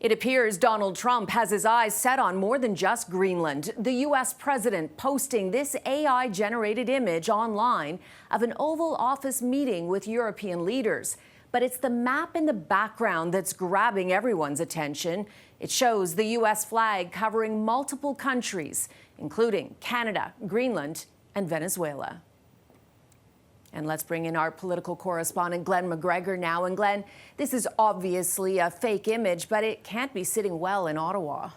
It appears Donald Trump has his eyes set on more than just Greenland. The U.S. president posting this AI-generated image online of an Oval Office meeting with European leaders. But it's the map in the background that's grabbing everyone's attention. It shows the U.S. flag covering multiple countries, including Canada, Greenland, and Venezuela. And let's bring in our political correspondent, Glen McGregor, now. And Glen, this is obviously a fake image, but it can't be sitting well in Ottawa.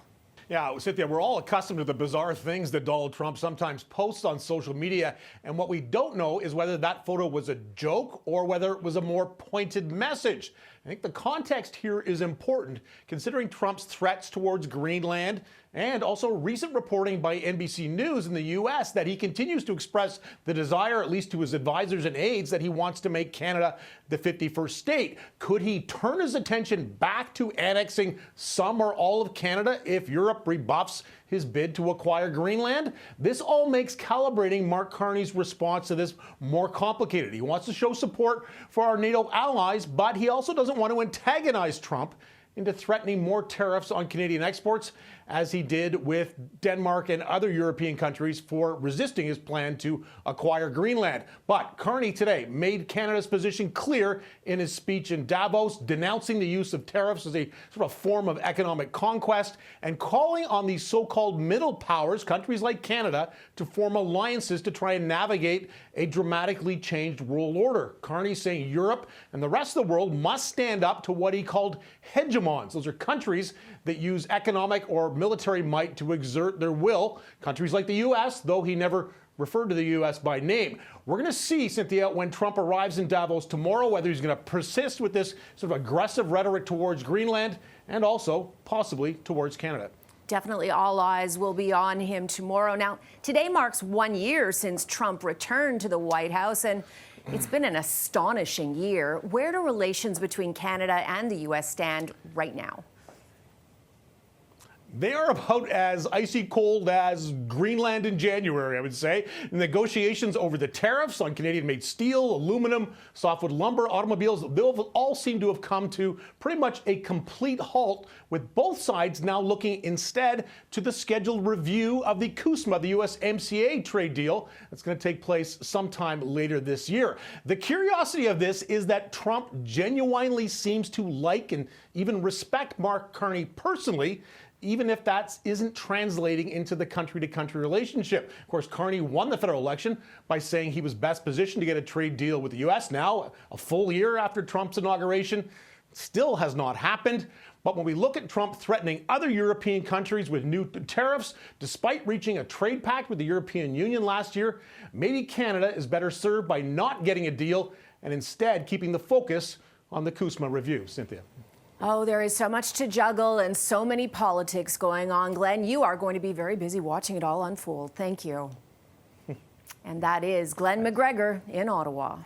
Yeah, Cynthia, we're all accustomed to the bizarre things that Donald Trump sometimes posts on social media. And what we don't know is whether that photo was a joke or whether it was a more pointed message. I think the context here is important, considering Trump's threats towards Greenland and also recent reporting by NBC News in the U.S. that he continues to express the desire, at least to his advisors and aides, that he wants to make Canada the 51st state. Could he turn his attention back to annexing some or all of Canada if Europe rebuffs his bid to acquire Greenland? This all makes calibrating Mark Carney's response to this more complicated. He wants to show support for our NATO allies, but he also doesn't want to antagonize Trump into threatening more tariffs on Canadian exports, as he did with Denmark and other European countries for resisting his plan to acquire Greenland. But Carney today made Canada's position clear in his speech in Davos, denouncing the use of tariffs as a sort of form of economic conquest and calling on these so-called middle powers, countries like Canada, to form alliances to try and navigate a dramatically changed world order. Carney saying Europe and the rest of the world must stand up to what he called hegemons. Those are countries that use economic or military might to exert their will. Countries like the U.S., though he never referred to the U.S. by name. We're going to see, Cynthia, when Trump arrives in Davos tomorrow, whether he's going to persist with this sort of aggressive rhetoric towards Greenland and also possibly towards Canada. Definitely all eyes will be on him tomorrow. Now, today marks 1 year since Trump returned to the White House, and it's been an astonishing year. Where do relations between Canada and the U.S. stand right now? They are about as icy cold as Greenland in January, I would say. Negotiations over the tariffs on Canadian-made steel, aluminum, softwood lumber, automobiles, they'll all seem to have come to pretty much a complete halt, with both sides now looking instead to the scheduled review of the CUSMA, the USMCA trade deal, that's going to take place sometime later this year. The curiosity of this is that Trump genuinely seems to like and even respect Mark Carney personally, even if that isn't translating into the country-to-country relationship. Of course, Carney won the federal election by saying he was best positioned to get a trade deal with the U.S. Now, a full year after Trump's inauguration, still has not happened. But when we look at Trump threatening other European countries with new tariffs, despite reaching a trade pact with the European Union last year, maybe Canada is better served by not getting a deal and instead keeping the focus on the CUSMA review. Cynthia. Oh, there is so much to juggle and so many politics going on. Glen, you are going to be very busy watching it all unfold. Thank you. And that is Glen McGregor in Ottawa.